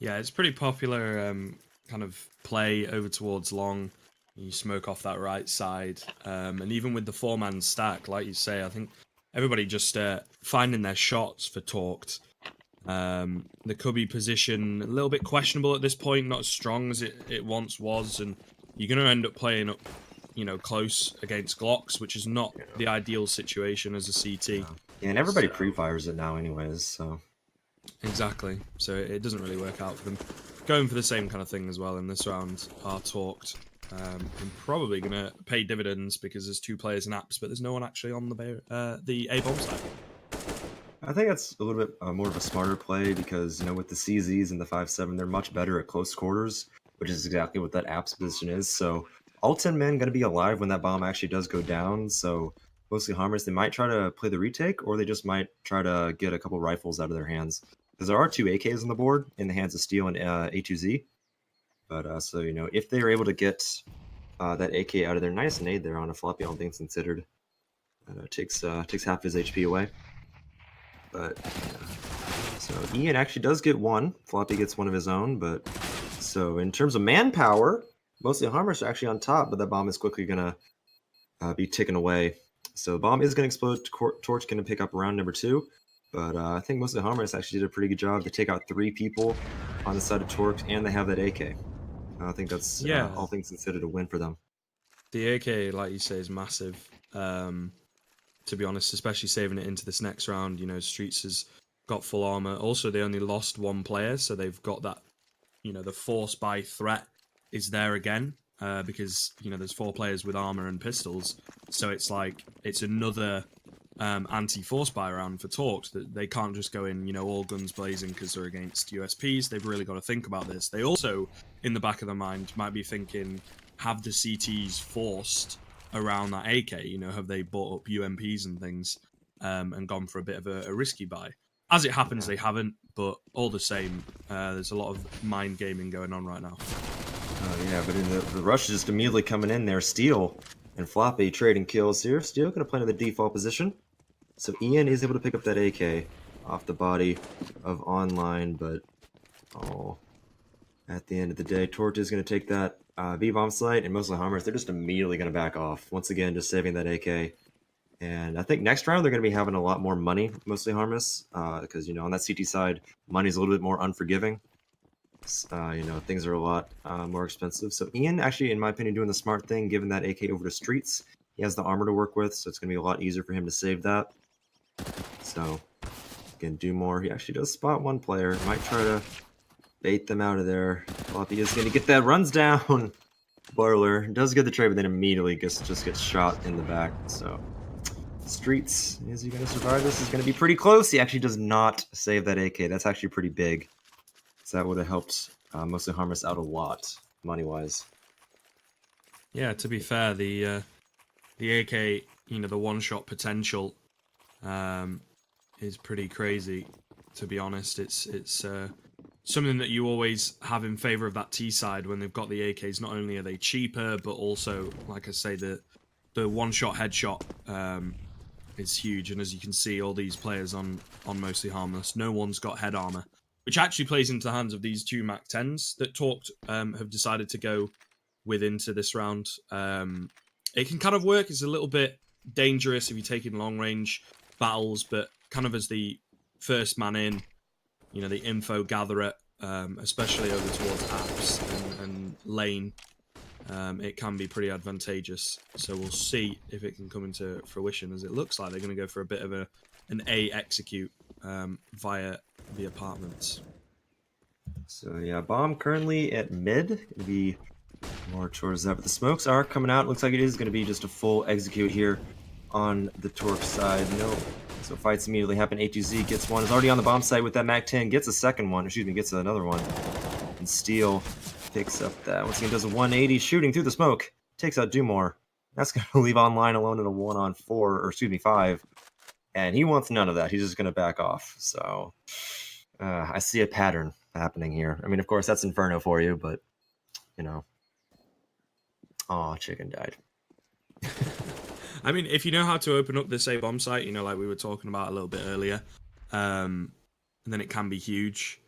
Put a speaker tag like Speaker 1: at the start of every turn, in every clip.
Speaker 1: Yeah, it's pretty popular kind of play over towards long. You smoke off that right side. And even with the four-man stack, like you say, I think everybody just finding their shots for Torqued. The Cubby position, a little bit questionable at this point, not as strong as it once was. And you're going to end up playing up, close against Glocks, which is not the ideal situation as a CT.
Speaker 2: Yeah, and everybody
Speaker 1: So,
Speaker 2: pre-fires it now anyways, so...
Speaker 1: exactly. So it doesn't really work out for them. Going for the same kind of thing as well in this round are Torqued. I'm probably going to pay dividends because there's two players in apps, but there's no one actually on the A-bomb side.
Speaker 2: I think that's a little bit more of a smarter play because, with the CZs and the 5-7, they're much better at close quarters, which is exactly what that app's position is. So all 10 men going to be alive when that bomb actually does go down. So mostly Harmless, they might try to play the retake, or they just might try to get a couple rifles out of their hands. Because there are two AKs on the board in the hands of Steel and A2Z. But so, if they are able to get that AK out of there, nice nade there on a floppy, all things considered. Takes half his HP away. But so Ian actually does get one. Floppy gets one of his own. But so in terms of manpower, mostly Harmless are actually on top, but that bomb is quickly gonna be taken away. So the bomb is gonna explode. Torch gonna pick up round number 2. But I think mostly Harmless actually did a pretty good job to take out 3 people on the side of Torch, and they have that AK. I think that's all things considered a win for them.
Speaker 1: The AK, like you say, is massive. To be honest, especially saving it into this next round. Streets has got full armor. Also, they only lost one player, so they've got that. The force by threat is there again because there's 4 players with armor and pistols. So it's like it's another anti-force buy round for Torqued that they can't just go in, all guns blazing because they're against USPs. They've really got to think about this. They also, in the back of their mind, might be thinking, have the CTs forced around that AK? Have they bought up UMPs and things and gone for a bit of a risky buy? As it happens, they haven't, but all the same, there's a lot of mind gaming going on right now.
Speaker 2: Oh yeah, but in the rush is just immediately coming in there. Steel and Floppy trading kills here. Steel going to play in the default position. So Ian is able to pick up that AK off the body of Online, but at the end of the day, Torch is going to take that V-bomb site, and mostly Harmless, they're just immediately going to back off. Once again, just saving that AK. And I think next round they're going to be having a lot more money, mostly Harmless, because, on that CT side, money's a little bit more unforgiving. Things are a lot more expensive. So Ian, actually, in my opinion, doing the smart thing, giving that AK over to Streets. He has the armor to work with, so it's going to be a lot easier for him to save that. So, again, do more. He actually does spot one player. Might try to bait them out of there. Floppy is going to get that runs down. Boiler does get the trade, but then immediately just gets shot in the back. So, Streets, is he going to survive this? Is going to be pretty close. He actually does not save that AK. That's actually pretty big. So that would have helped mostly Harmless out a lot, money-wise.
Speaker 1: Yeah, to be fair, the AK, the one-shot potential is pretty crazy, to be honest. It's something that you always have in favor of that T side when they've got the AKs. Not only are they cheaper, but also, like I say, the one-shot headshot is huge. And as you can see, all these players on mostly Harmless, no one's got head armor, which actually plays into the hands of these 2 Mac 10s that Torqued have decided to go with into this round. It can kind of work. It's a little bit dangerous if you're taking long-range battles, but kind of as the first man in, the info gatherer, especially over towards apps and lane, it can be pretty advantageous. So we'll see if it can come into fruition, as it looks like they're going to go for a bit of an A execute via the apartments.
Speaker 2: So yeah, bomb currently at mid. Gonna be more towards that, but the smokes are coming out. Looks like it is going to be just a full execute here on the Torch side. No, so fights immediately happen. A2Z gets one. Is already on the bomb site with that Mac 10. Gets a second one. Excuse me, gets another one. And Steel picks up that. Once again, does a 180 shooting through the smoke. Takes out Dumore. That's going to leave Online alone in a 1-on-4, or excuse me, 5. And he wants none of that. He's just going to back off. So I see a pattern happening here. I mean, of course, that's Inferno for you, but, Aw, chicken died.
Speaker 1: I mean, if you know how to open up this A-bomb site, like we were talking about a little bit earlier, and then it can be huge.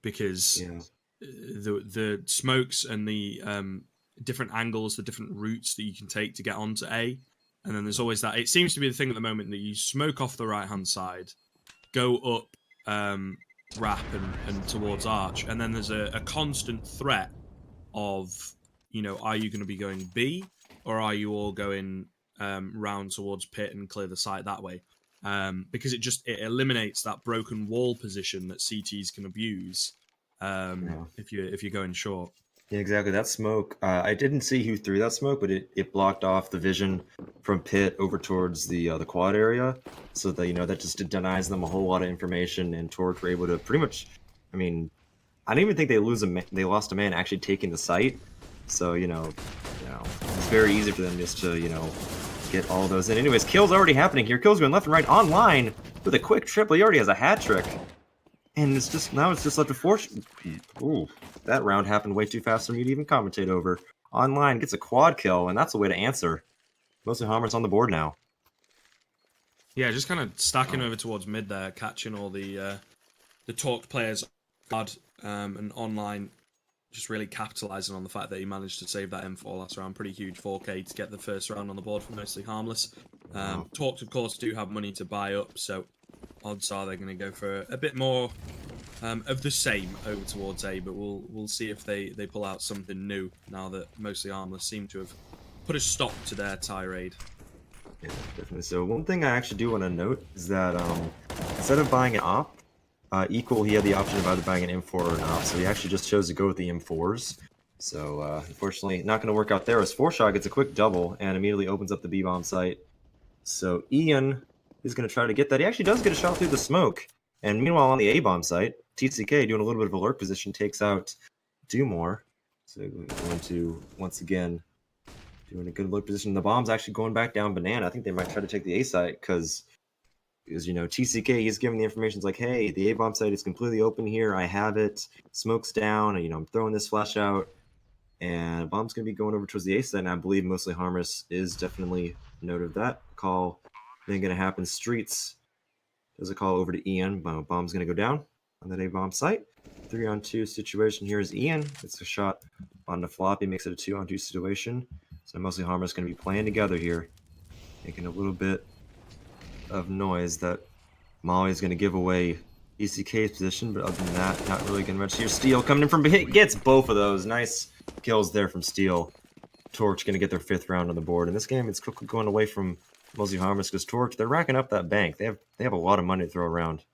Speaker 1: because
Speaker 2: Yeah.
Speaker 1: the smokes and the different angles, the different routes that you can take to get onto A. And then there's always that. It seems to be the thing at the moment that you smoke off the right-hand side, go up ramp and towards Arch, and then there's a constant threat of, are you going to be going B, or are you all going round towards pit and clear the site that way? Because it eliminates that broken wall position that CTs can abuse if you're going short.
Speaker 2: Yeah, exactly. That smoke, I didn't see who threw that smoke, but it blocked off the vision from pit over towards the quad area, so that that just denies them a whole lot of information. And Torque were able to pretty much, I mean, I don't even think they lost a man actually taking the site. So it's very easy for them just to get all those in. Anyways, kills already happening here. Kills going left and right online with a quick triple. He already has a hat trick. And it's just left to force. Ooh, that round happened way too fast for me to even commentate over. Online gets a quad kill, and that's the way to answer. Mostly Harmless on the board now.
Speaker 1: Yeah, just kind of stacking over towards mid there, catching all the Torque players hard, and online just really capitalizing on the fact that he managed to save that M4 last round. Pretty huge 4K to get the first round on the board for Mostly Harmless. Torque, of course, do have money to buy up, so odds are they're going to go for a bit more of the same over towards A, but we'll see if they pull out something new now that Mostly Harmless seem to have put a stop to their tirade.
Speaker 2: Yeah, definitely. So one thing I actually do want to note is that instead of buying an op, Equal, he had the option of either buying an M4 or an op, so he actually just chose to go with the M4s. So unfortunately, not going to work out there as 4-Shot gets a quick double and immediately opens up the B-bomb site. So Ian is going to try to get that. He actually does get a shot through the smoke. And meanwhile, on the A-bomb site, TCK doing a little bit of alert position takes out Dumore. So going to, once again, doing a good alert position. The bomb's actually going back down Banana. I think they might try to take the A site because TCK, he's giving the information. It's like, hey, the A-bomb site is completely open here. I have it. Smoke's down. And, I'm throwing this flash out. And bomb's going to be going over towards the A site. And I believe Mostly Harmless is definitely note of that. Call then going to happen. Streets does a call over to Ian. Bomb's going to go down on that A-bomb site. 3-on-2 situation here is Ian. It's a shot on the flop. He makes it a 2-on-2 situation. So Mostly Harmless going to be playing together here. Making a little bit of noise that Molly's going to give away ECK's position, but other than that, not really going to much here. Steel coming in from hit, gets both of those. Nice kills there from Steel. Torch going to get their 5th round on the board. In this game, it's quickly going away from Mostly Harmless because Torch, they're racking up that bank. They have a lot of money to throw around.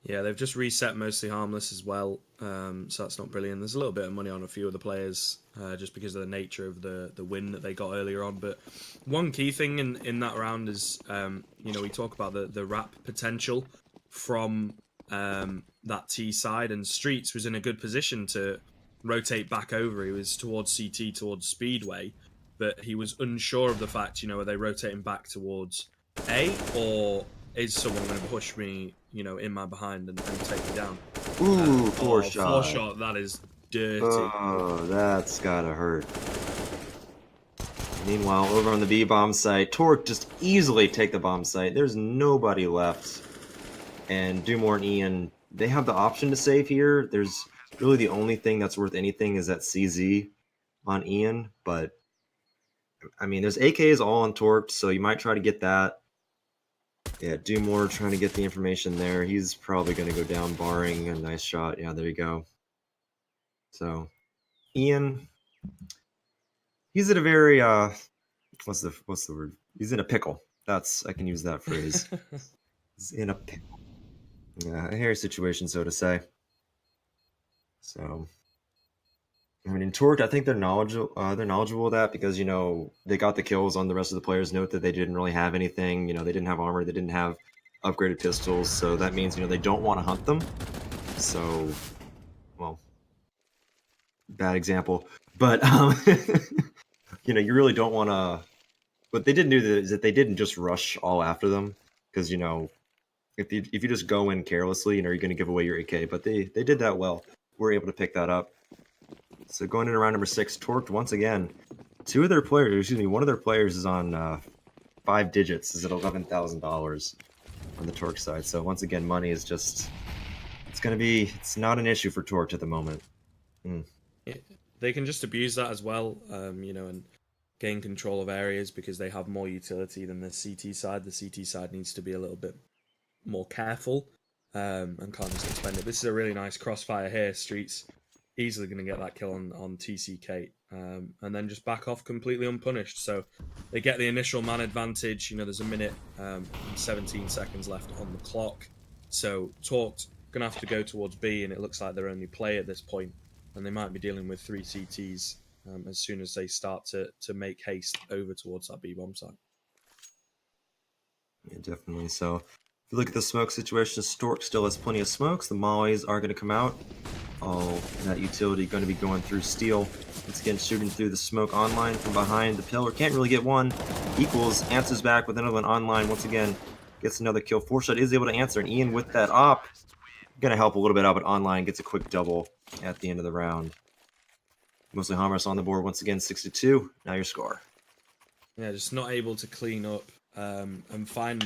Speaker 1: Yeah, they've just reset Mostly Harmless as well, so that's not brilliant. There's a little bit of money on a few of the players just because of the nature of the win that they got earlier on. But one key thing in that round is, we talk about the wrap potential from that T side, and Streets was in a good position to rotate back over. He was towards CT, towards Speedway, but he was unsure of the fact, are they rotating back towards A, or is someone going to push me, in my behind and take me down?
Speaker 2: Ooh, 4-Shot.
Speaker 1: 4-Shot, that is dirty.
Speaker 2: Oh, that's gotta hurt. Meanwhile, over on the B-bomb site, Torque just easily take the bomb site. There's nobody left. And Dumore and Ian, they have the option to save here. There's really the only thing that's worth anything is that CZ on Ian, but I mean, there's AKs all on Torque, so you might try to get that. Yeah, Dumore trying to get the information there. He's probably going to go down, barring a nice shot. Yeah, there you go. So, Ian, he's at a very what's the word? He's in a pickle. I can use that phrase. He's in a pickle. Yeah, a hairy situation, so to say. So, I mean, in Torque, I think they're knowledgeable of that because, they got the kills on the rest of the players. Note that they didn't really have anything. They didn't have armor. They didn't have upgraded pistols. So that means, they don't want to hunt them. So, well, bad example. But, you really don't want to... What they didn't do is that they didn't just rush all after them. Because, if you just go in carelessly, you're going to give away your AK. But they did that well. We're able to pick that up. So going into round number 6, Torqued once again. One of their players is on 5 digits, is at $11,000 on the Torque side. So once again, money is it's It's not an issue for Torch at the moment.
Speaker 1: They can just abuse that as well, you know, and gain control of areas because they have more utility than the CT side. The CT side needs to be a little bit more careful and can't just expend it. This is a really nice crossfire here. Streets easily going to get that kill on TCK and then just back off completely unpunished. So they get the initial man advantage. You know, there's a minute and 17 seconds left on the clock. So Torqued going to have to go towards B, and it looks like they're only play at this point, and they might be dealing with 3 CTs as soon as they start to make haste over towards that B bomb site.
Speaker 2: Yeah, definitely. So if you look at the smoke situation, Stork still has plenty of smokes. The mollies are going to come out. All that utility going to be going through steel. Once again, shooting through the smoke online from behind the pillar. Can't really get one. Equals, answers back with another one online. Once again, gets another kill. 4Shot is able to answer, and Ian with that op. Going to help a little bit out, but online gets a quick double at the end of the round. Mostly Harmless on the board once again, 6-2. Now your score.
Speaker 1: Yeah, just not able to clean up and find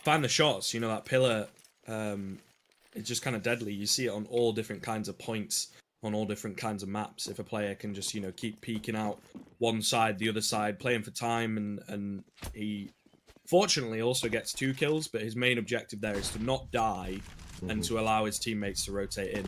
Speaker 1: the shots. You know, that pillar, it's just kind of deadly. You see it on all different kinds of points, on all different kinds of maps. If a player can just, you know, keep peeking out one side, the other side, playing for time, and he fortunately also gets 2 kills, but his main objective there is to not die and to allow his teammates to rotate in.